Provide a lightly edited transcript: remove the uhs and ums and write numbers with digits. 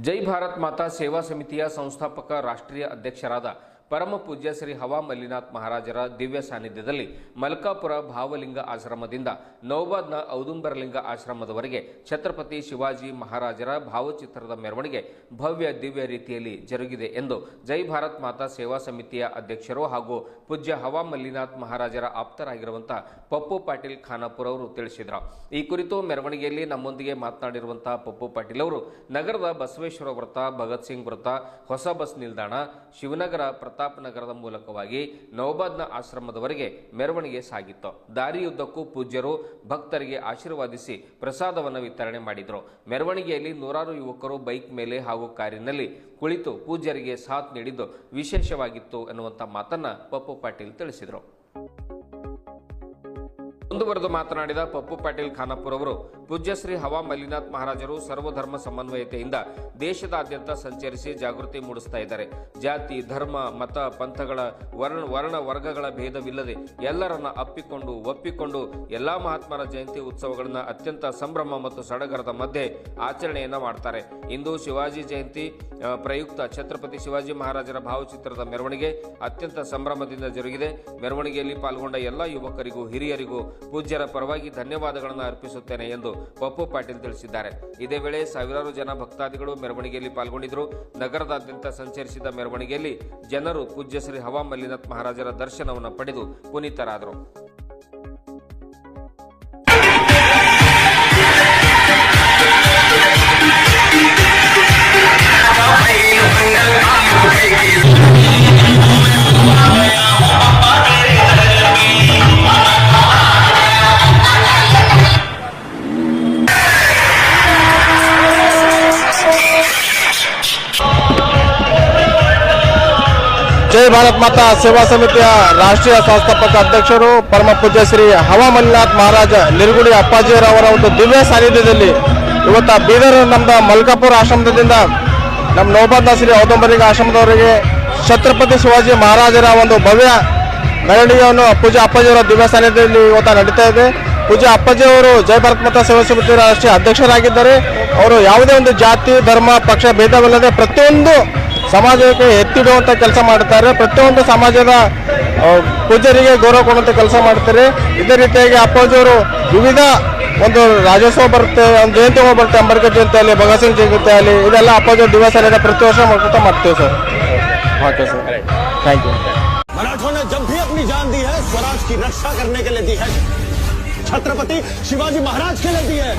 ಜೈ ಭಾರತ್ ಮಾತಾ ಸೇವಾ ಸಮಿತಿಯ ಸಂಸ್ಥಾಪಕ ರಾಷ್ಟ್ರೀಯ ಅಧ್ಯಕ್ಷರಾದ ಪರಮ ಪೂಜ್ಯ ಶ್ರೀ ಹವಾ ಮಲ್ಲಿನಾಥ್ ಮಹಾರಾಜರ ದಿವ್ಯ ಸಾನ್ನಿಧ್ಯದಲ್ಲಿ ಮಲ್ಕಾಪುರ ಭಾವಲಿಂಗ ಆಶ್ರಮದಿಂದ ನೌಬಾದ್ನ ಔದುಂಬರಲಿಂಗ ಆಶ್ರಮದವರೆಗೆ ಛತ್ರಪತಿ ಶಿವಾಜಿ ಮಹಾರಾಜರ ಭಾವಚಿತ್ರದ ಮೆರವಣಿಗೆ ಭವ್ಯ ದಿವ್ಯ ರೀತಿಯಲ್ಲಿ ಜರುಗಿದೆ ಎಂದು ಜೈ ಭಾರತ್ ಮಾತಾ ಸೇವಾ ಸಮಿತಿಯ ಅಧ್ಯಕ್ಷರು ಹಾಗೂ ಪೂಜ್ಯ ಹವಾ ಮಲ್ಲಿನಾಥ್ ಮಹಾರಾಜರ ಆಪ್ತರಾಗಿರುವಂತಹ ಪಪ್ಪು ಪಾಟೀಲ್ ಖಾನಾಪುರ ಅವರು ತಿಳಿಸಿದರು. ಈ ಕುರಿತು ಮೆರವಣಿಗೆಯಲ್ಲಿ ನಮ್ಮೊಂದಿಗೆ ಮಾತನಾಡಿರುವಂತಹ ಪಪ್ಪು ಪಾಟೀಲ್ ಅವರು ನಗರದ ಬಸವೇಶ್ವರ ವೃತ್ತ, ಭಗತ್ ಸಿಂಗ್ ವೃತ್ತ, ಹೊಸ ಬಸ್ ನಿಲ್ದಾಣ, ಶಿವನಗರ, ಪ್ರತಾಪ್ ನಗರದ ಮೂಲಕವಾಗಿ ನೌಬಾದ್ನ ಆಶ್ರಮದವರೆಗೆ ಮೆರವಣಿಗೆ ಸಾಗಿತ್ತು. ದಾರಿಯುದ್ದಕ್ಕೂ ಪೂಜ್ಯರು ಭಕ್ತರಿಗೆ ಆಶೀರ್ವಾದಿಸಿ ಪ್ರಸಾದವನ್ನು ವಿತರಣೆ ಮಾಡಿದರು. ಮೆರವಣಿಗೆಯಲ್ಲಿ ನೂರಾರು ಯುವಕರು ಬೈಕ್ ಮೇಲೆ ಹಾಗೂ ಕಾರಿನಲ್ಲಿ ಕುಳಿತು ಪೂಜ್ಯರಿಗೆ ಸಾಥ್ ನೀಡಿದ್ದು ವಿಶೇಷವಾಗಿತ್ತು ಎನ್ನುವಂತ ಮಾತನ್ನ ಪಪ್ಪು ಪಾಟೀಲ್ ತಿಳಿಸಿದರು. ಮುಂದುವರೆದು ಮಾತನಾಡಿದ ಪಪ್ಪು ಪಾಟೀಲ್ ಖಾನಾಪುರ ಅವರು ಪೂಜ್ಯ ಶ್ರೀ ಹವಾ ಮಲ್ಲಿನಾಥ್ ಮಹಾರಾಜರು ಸರ್ವಧರ್ಮ ಸಮನ್ವಯತೆಯಿಂದ ದೇಶದಾದ್ಯಂತ ಸಂಚರಿಸಿ ಜಾಗೃತಿ ಮೂಡಿಸ್ತಾ ಇದ್ದಾರೆ. ಜಾತಿ, ಧರ್ಮ, ಮತ, ಪಂಥಗಳ, ವರ್ಣ ವರ್ಗಗಳ ಭೇದವಿಲ್ಲದೆ ಎಲ್ಲರನ್ನ ಒಪ್ಪಿಕೊಂಡು ಎಲ್ಲಾ ಮಹಾತ್ಮರ ಜಯಂತಿ ಉತ್ಸವಗಳನ್ನ ಅತ್ಯಂತ ಸಂಭ್ರಮ ಮತ್ತು ಸಡಗರದ ಮಧ್ಯೆ ಆಚರಣೆಯನ್ನ ಮಾಡ್ತಾರೆ. ಇಂದು ಶಿವಾಜಿ ಜಯಂತಿ ಪ್ರಯುಕ್ತ ಛತ್ರಪತಿ ಶಿವಾಜಿ ಮಹಾರಾಜರ ಭಾವಚಿತ್ರದ ಮೆರವಣಿಗೆ ಅತ್ಯಂತ ಸಂಭ್ರಮದಿಂದ ಜರುಗಿದೆ. ಮೆರವಣಿಗೆಯಲ್ಲಿ ಪಾಲ್ಗೊಂಡ ಎಲ್ಲಾ ಯುವಕರಿಗೂ ಹಿರಿಯರಿಗೂ ಪೂಜ್ಯರ ಪರವಾಗಿ ಧನ್ಯವಾದಗಳನ್ನು ಅರ್ಪಿಸುತ್ತೇನೆ ಎಂದು ಪಪ್ಪು ಪಾಟೀಲ್ ತಿಳಿಸಿದ್ದಾರೆ. ಇದೇ ವೇಳೆ ಸಾವಿರಾರು ಜನ ಭಕ್ತಾದಿಗಳು ಮೆರವಣಿಗೆಯಲ್ಲಿ ಪಾಲ್ಗೊಂಡಿದ್ದರು. ನಗರದಾದ್ಯಂತ ಸಂಚರಿಸಿದ ಮೆರವಣಿಗೆಯಲ್ಲಿ ಜನರು ಪೂಜ್ಯ ಶ್ರೀ ಹವಾ ಮಲ್ಲಿನಾಥ್ ಮಹಾರಾಜರ ದರ್ಶನವನ್ನು ಪಡೆದು ಪುನೀತರಾದರು. ಜೈ ಭಾರತ್ ಮಾತಾ ಸೇವಾ ಸಮಿತಿಯ ರಾಷ್ಟ್ರೀಯ ಸಂಸ್ಥಾಪಕ ಅಧ್ಯಕ್ಷರು ಪರಮ ಪೂಜ್ಯ ಶ್ರೀ ಹವಾ ಮಲ್ಲಿನಾಥ್ ಮಹಾರಾಜ ನಿರ್ಗುಡಿ ಅಪ್ಪಾಜಿಯವರ ಒಂದು ದಿವ್ಯ ಸಾನ್ನಿಧ್ಯದಲ್ಲಿ ಇವತ್ತ ಬೀದರ್ ನಮ್ದು ಮಲ್ಕಾಪುರ ಆಶ್ರಮದಿಂದ ನಮ್ಮ ನೌಬಾದ್ನ ಶ್ರೀ ಔದುಂಬರಲಿಂಗ ಆಶ್ರಮದವರೆಗೆ ಛತ್ರಪತಿ ಶಿವಾಜಿ ಮಹಾರಾಜರ ಒಂದು ಭವ್ಯ ಮೆರವಣಿಗೆಯನ್ನು ಪೂಜ್ಯ ಅಪ್ಪಾಜಿಯವರ ದಿವ್ಯ ಸಾನ್ನಿಧ್ಯದಲ್ಲಿ ಇವತ್ತು ನಡೀತಾ ಇದೆ. ಪೂಜ್ಯ ಅಪ್ಪಾಜಿಯವರು ಜೈ ಭಾರತ್ ಮಾತಾ ಸೇವಾ ಸಮಿತಿಯ ರಾಷ್ಟ್ರೀಯ ಅಧ್ಯಕ್ಷರಾಗಿದ್ದಾರೆ. ಅವರು ಯಾವುದೇ ಒಂದು ಜಾತಿ, ಧರ್ಮ, ಪಕ್ಷ ಭೇದವಿಲ್ಲದೆ ಪ್ರತಿಯೊಂದು ಸಮಾಜಕ್ಕೆ ಎತ್ತಿಡುವಂಥ ಕೆಲಸ ಮಾಡ್ತಾರೆ. ಪ್ರತಿಯೊಂದು ಸಮಾಜದ ಪೂಜ್ಯರಿಗೆ ಗೌರವ ಕೊಡುವಂಥ ಕೆಲಸ ಮಾಡ್ತಾರೆ. ಇದೇ ರೀತಿಯಾಗಿ ಅಪ್ಪಾಜಿಯವರು ವಿವಿಧ ಒಂದು ರಾಜ್ಯೋತ್ಸವ ಬರುತ್ತೆ, ಒಂದು ಜಯಂತಿ ಬರುತ್ತೆ, ಅಂಬೇಡ್ಕರ್ ಜಯಂತಿ ಆಗಲಿ, ಭಗತ್ ಸಿಂಗ್ ಜಯಂತಿ ಆಗಲಿ, ಇದೆಲ್ಲ ಅಪ್ಪಾಜಿಯವ್ರ ದಿವಸ ಪ್ರತಿ ವರ್ಷ ಮಾಡ್ಕೊತಾ ಮಾಡ್ತೇವೆ sir. Okay sir, thank you. मराठों ने जब भी अपनी जान दी है स्वराज की रक्षा करने के लिए दी है, छत्रपति शिवाजी महाराज के लिए दी है.